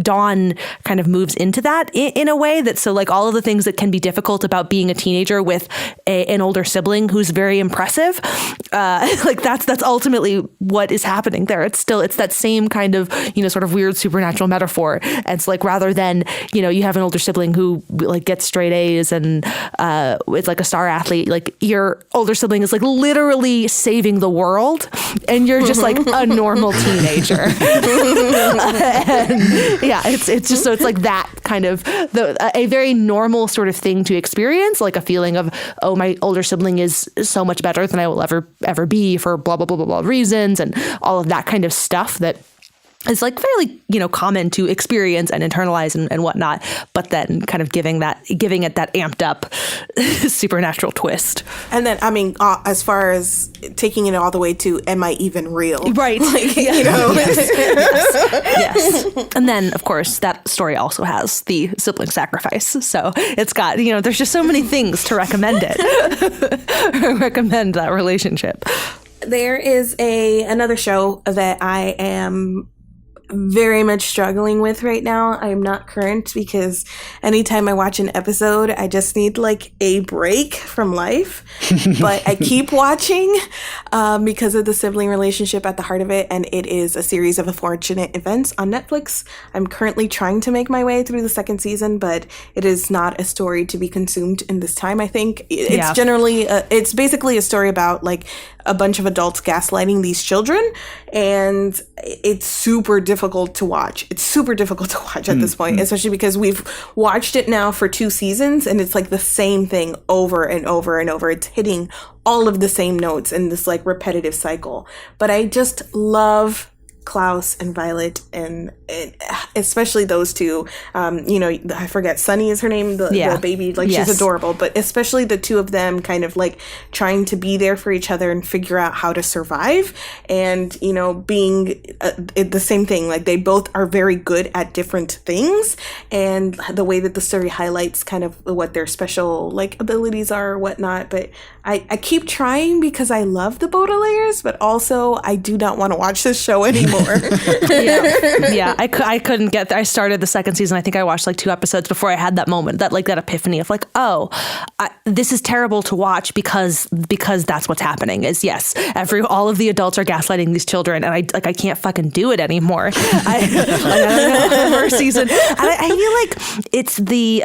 Dawn kind of moves into that in a way that, so like all of the things that can be difficult about being a teenager with an older sibling who's very impressive, like that's ultimately what is happening there. It's that same kind of, sort of weird supernatural metaphor. And it's like, rather than, you have an older sibling who like gets straight A's and is like a star athlete, like your older sibling is like literally saving the world, and you're just like a normal teenager. And yeah, it's just, so it's like that kind of a very normal sort of thing to experience, like a feeling of, oh, my older sibling is so much better than I will ever be for blah blah blah blah blah reasons, and all of that kind of stuff that is like fairly, common to experience and internalize and whatnot, but then kind of giving it that amped up supernatural twist. And then, I mean, as far as taking it all the way to, am I even real? Right. Like, Yes. And then, of course, that story also has the sibling sacrifice. So it's got, there's just so many things to recommend it. Recommend that relationship. There is another show that I am very much struggling with right now. I am not current because anytime I watch an episode, I just need like a break from life. But I keep watching because of the sibling relationship at the heart of it. And it is a series of unfortunate events on Netflix. I'm currently trying to make my way through the second season, but it is not a story to be consumed in this time, I think. It's generally, it's basically a story about like a bunch of adults gaslighting these children, and it's super difficult to watch. It's super difficult to watch at this point, especially because we've watched it now for 2 seasons, and it's like the same thing over and over and over. It's hitting all of the same notes in this like repetitive cycle. But I just love Klaus and Violet, and especially those two. I forget, Sunny is her name, the baby, like she's adorable, but especially the two of them kind of like trying to be there for each other and figure out how to survive, and being the same thing. Like they both are very good at different things, and the way that the story highlights kind of what their special like abilities are or whatnot. But I keep trying because I love the Baudelaires, but also I do not want to watch this show anymore. I couldn't get there. I started the second season. I think I watched like 2 episodes before I had that moment, that epiphany of like, this is terrible to watch because that's what's happening. Is all of the adults are gaslighting these children, and I can't fucking do it anymore. First season, and I feel like it's the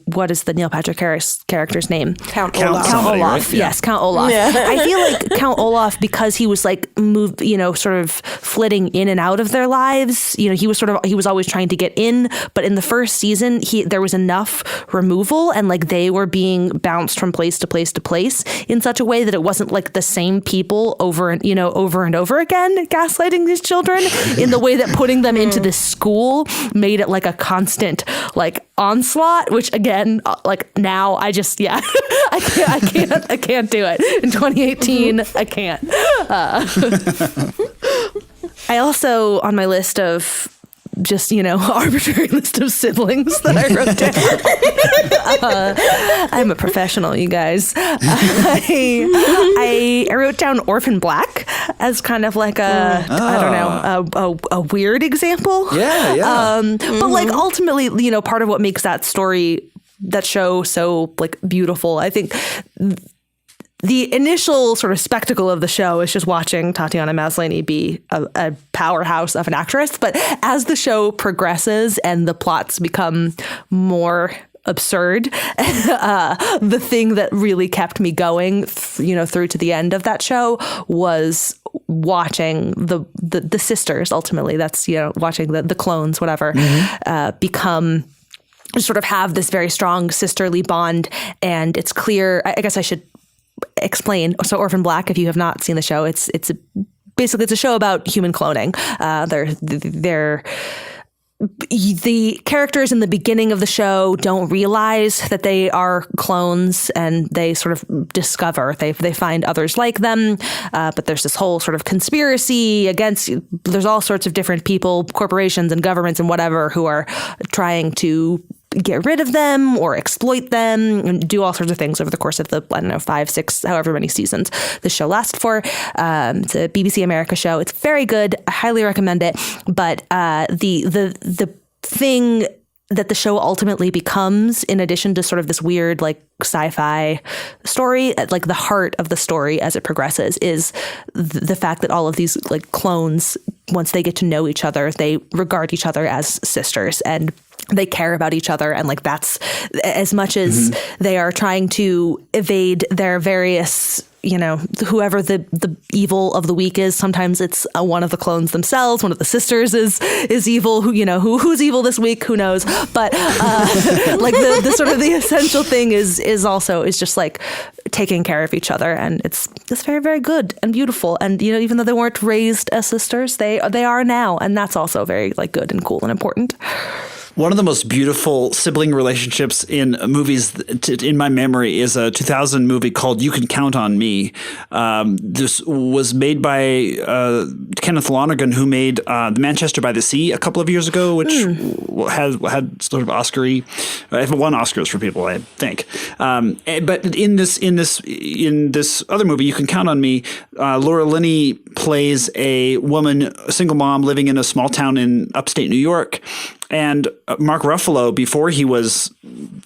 what is the Neil Patrick Harris character's name? Count Olaf. Count Olaf. Right? Yeah. Yes, Count Olaf. Yeah. I feel like Count Olaf, because he was like moved, sort of flitting in and out of their lives. He was always trying to get in, but in the first season, there was enough removal, and like they were being bounced from place to place to place in such a way that it wasn't like the same people over and over again gaslighting these children, in the way that putting them into this school made it like a constant like onslaught, which again, like now I just I can't do it in 2018. I can't. I also, on my list of just, arbitrary list of siblings that I wrote down. I'm a professional, you guys. I wrote down Orphan Black as kind of like a weird example. Yeah. But like ultimately, part of what makes that show so like beautiful, I think the initial sort of spectacle of the show is just watching Tatiana Maslany be a powerhouse of an actress. But as the show progresses and the plots become more absurd, the thing that really kept me going, through to the end of that show was watching the sisters. Ultimately, that's watching the clones, whatever, become. Sort of have this very strong sisterly bond, and it's clear. I guess I should explain. So Orphan Black, if you have not seen the show, it's basically a show about human cloning. The characters in the beginning of the show don't realize that they are clones, and they sort of discover, they find others like them. But there's this whole sort of conspiracy against, there's all sorts of different people, corporations and governments and whatever, who are trying to get rid of them or exploit them and do all sorts of things over the course of the, 5, 6, however many seasons the show lasts for. It's a BBC America show. It's very good. I highly recommend it. But the thing that the show ultimately becomes, in addition to sort of this weird like sci-fi story, like the heart of the story as it progresses is the fact that all of these like clones, once they get to know each other, they regard each other as sisters, and they care about each other. And like, that's as much as they are trying to evade their various, whoever the evil of the week is. Sometimes it's one of the clones themselves. One of the sisters is evil, who's evil this week, who knows? But like the sort of the essential thing is just like taking care of each other. And it's very, very good and beautiful. And, even though they weren't raised as sisters, they are now. And that's also very like good and cool and important. One of the most beautiful sibling relationships in movies in my memory is a 2000 movie called You Can Count on Me. This was made by Kenneth Lonergan, who made The Manchester by the Sea a couple of years ago, which had sort of Oscar-y, won Oscars for people, I think. But in this other movie, You Can Count on Me, Laura Linney plays a woman, a single mom living in a small town in upstate New York. And Mark Ruffalo, before he was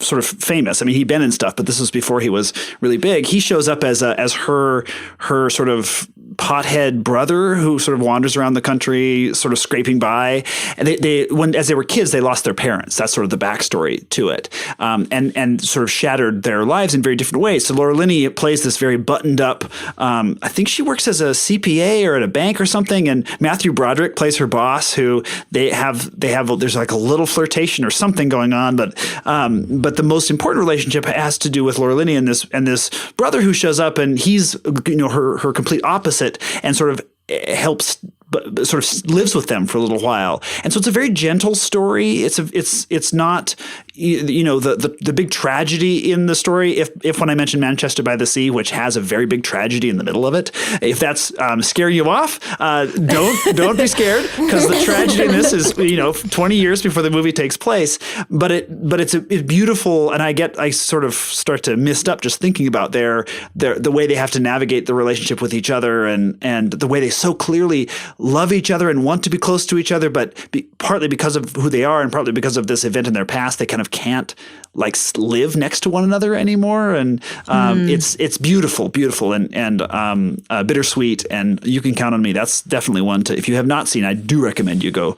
sort of famous, I mean, he'd been in stuff, but this was before he was really big. He shows up as her sort of pothead brother who sort of wanders around the country, sort of scraping by. And as they were kids, they lost their parents. That's sort of the backstory to it, and sort of shattered their lives in very different ways. So Laura Linney plays this very buttoned up. I think she works as a CPA or at a bank or something. And Matthew Broderick plays her boss, who there's like a little flirtation or something going on, but the most important relationship has to do with Laura Linney and this brother who shows up, and he's her complete opposite, and sort of helps, but sort of lives with them for a little while. And so it's a very gentle story. It's not the big tragedy in the story. If when I mentioned Manchester by the Sea, which has a very big tragedy in the middle of it, if that's scaring you off, don't be scared, because the tragedy in this is 20 years before the movie takes place. But it's beautiful, and I sort of start to mist up just thinking about the way they have to navigate the relationship with each other, and the way they so clearly love each other and want to be close to each other, but partly because of who they are and partly because of this event in their past, they kind of can't live next to one another anymore. And it's beautiful and bittersweet. And You Can Count on Me. That's definitely one to, if you have not seen, I do recommend you go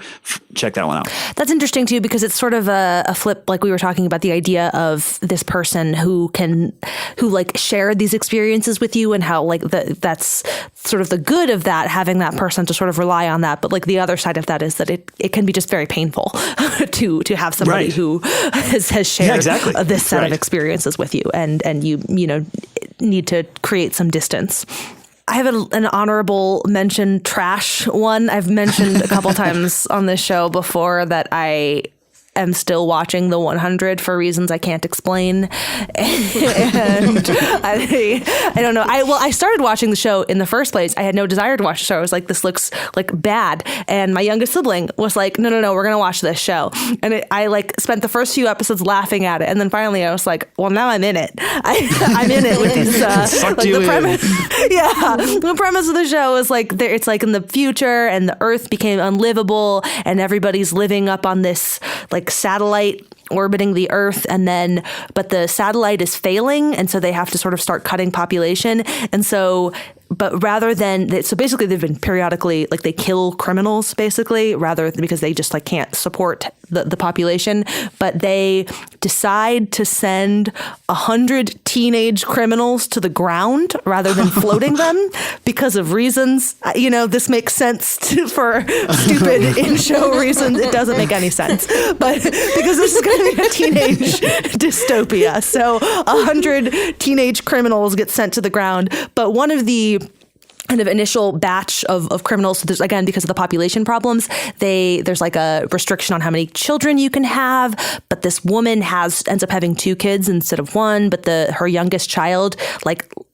check that one out. That's interesting too, because it's sort of a flip, like we were talking about, the idea of this person who shared these experiences with you, and how that's sort of the good of that, having that person to sort of rely on that. But the other side of that is that it can be just very painful to have somebody who has shared this set of experiences with you, and you need to create some distance. I have an honorable mention trash one. I've mentioned a couple times on this show before that I am still watching The 100 for reasons I can't explain. And I don't know. I started watching the show in the first place. I had no desire to watch the show. I was like, this looks bad. And my youngest sibling was like, no, we're going to watch this show. And I spent the first few episodes laughing at it. And then finally I was like, well, now I'm in it. I'm in it with these, the premise. Yeah. The premise of the show is it's in the future, and the Earth became unlivable, and everybody's living up on this satellite orbiting the Earth, but the satellite is failing, and so they have to sort of start cutting population. And so, but rather than, so basically they've been periodically, they kill criminals basically, because they just can't support the population. But they decide to send 100 teenage criminals to the ground rather than floating them because of reasons. This makes sense for stupid in-show reasons. It doesn't make any sense, but because this is going to be a teenage dystopia. So 100 teenage criminals get sent to the ground, but one of the kind of initial batch of criminals, so there's, again, because of the population problems, there's a restriction on how many children you can have, but this woman ends up having 2 kids instead of 1, but her youngest child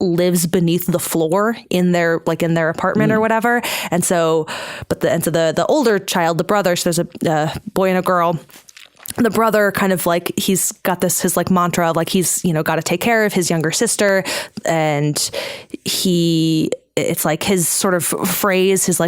lives beneath the floor in their apartment or whatever. And so the older child, the brother, so there's a boy and a girl. The brother kind of he's got his mantra, he's, got to take care of his younger sister, and it's his sort of phrase, his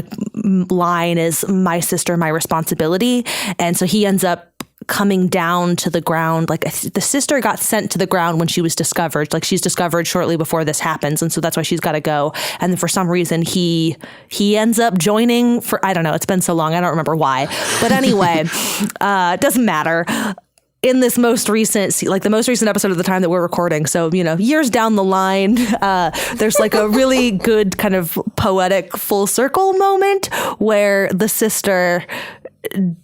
line is, my sister, my responsibility. And so he ends up coming down to the ground. The sister got sent to the ground when she was discovered. She's discovered shortly before this happens. And so that's why she's got to go. And then for some reason he ends up joining I don't know. It's been so long. I don't remember why. But anyway, it doesn't matter. In this most recent, the most recent episode of the time that we're recording, so, years down the line, there's a really good kind of poetic full circle moment where the sister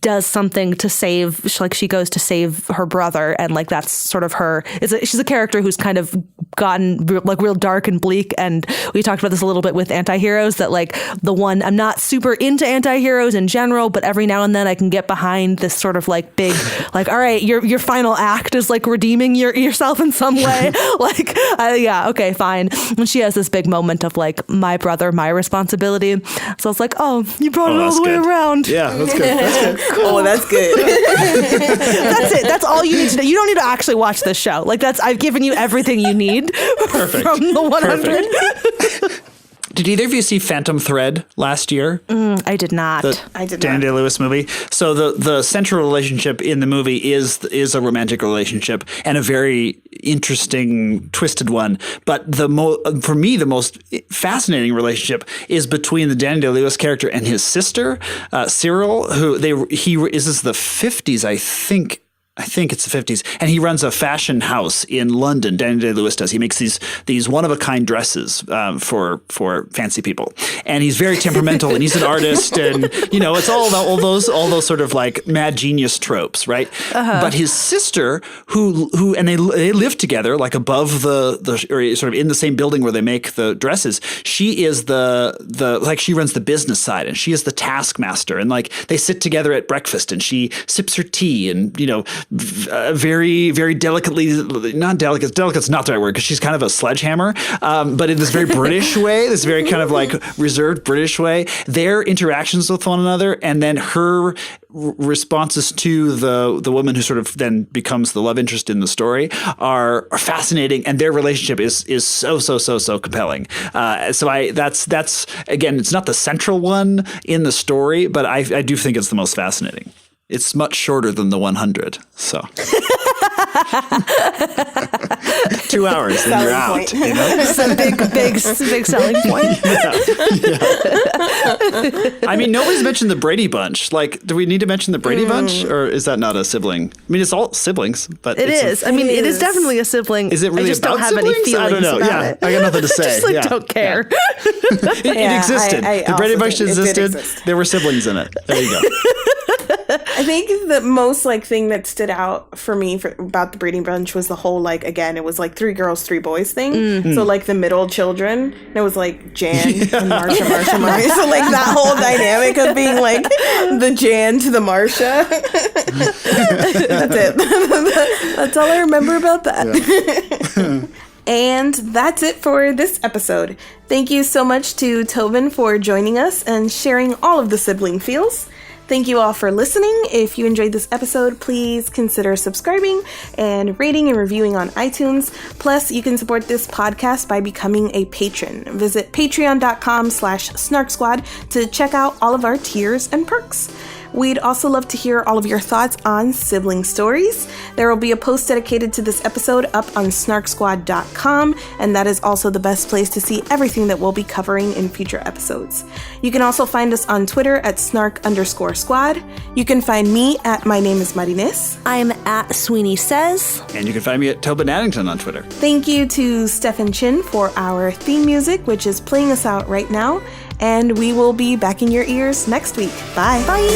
does something to save, like she goes to save her brother, and like that's sort of her. She's a character who's kind of gotten like real dark and bleak, and we talked about this a little bit with anti-heroes, that like I'm not super into anti-heroes in general, but every now and then I can get behind this sort of like big like, all right, your final act is like redeeming yourself in some way. Like yeah, okay, fine. And she has this big moment of like, my brother, my responsibility. So it's like, oh, you brought it all the way around. Yeah, that's good. That's good. Cool. Oh, that's good. That's it. That's all you need to know. You don't need to actually watch this show. Like I've given you everything you need. Perfect. From the 100. Perfect. Did either of you see Phantom Thread last year? I did not. I did not. Daniel Day-Lewis movie. So the central relationship in the movie is a romantic relationship, and a very interesting, twisted one. But for me, the most fascinating relationship is between the Daniel Day-Lewis character and his sister, Cyril, who this is the 50s, I think. I think it's the 50s, and he runs a fashion house in London. Daniel Day-Lewis does. He makes these one-of-a-kind dresses for fancy people, and he's very temperamental, and he's an artist, and it's all about all those sort of like mad genius tropes, right? But his sister, who and they live together, like above the or sort of in the same building where they make the dresses. She is she runs the business side, and she is the taskmaster, and like they sit together at breakfast, and she sips her tea, and very, very delicate's not the right word, because she's kind of a sledgehammer, but in this very British way, this very kind of like reserved British way, their interactions with one another, and then her responses to the woman who sort of then becomes the love interest in the story are fascinating, and their relationship is so compelling. That's again, it's not the central one in the story, but I do think it's the most fascinating. It's much shorter than the 100, so 2 hours and you're out. It's a big selling point. Yeah. I mean, nobody's mentioned the Brady Bunch. Like, do we need to mention the Brady Bunch, or is that not a sibling? I mean, it's all siblings, but it is. I mean, it is definitely a sibling. Is it really I just about don't have siblings? any feelings I don't know. about it. I got nothing to say. Just don't care. It existed. The Brady Bunch existed. There were siblings in it. There you go. I think the most thing that stood out for me about the Brady Bunch was the whole again, it was 3 girls, 3 boys thing. Mm-hmm. So the middle children, and it was Jan and Marsha. So that whole dynamic of being the Jan to the Marsha. That's it. That's all I remember about that. Yeah. And that's it for this episode. Thank you so much to Tobin for joining us and sharing all of the sibling feels. Thank you all for listening. If you enjoyed this episode, please consider subscribing and rating and reviewing on iTunes. Plus, you can support this podcast by becoming a patron. Visit patreon.com/SnarkSquad to check out all of our tiers and perks. We'd also love to hear all of your thoughts on sibling stories. There will be a post dedicated to this episode up on SnarkSquad.com, and that is also the best place to see everything that we'll be covering in future episodes. You can also find us on Twitter at @Snark_Squad. You can find me at My Name is Marines. I'm at Sweeney Says. And you can find me at Tobin Addington on Twitter. Thank you to Stefan Chin for our theme music, which is playing us out right now. And we will be back in your ears next week. Bye. Bye.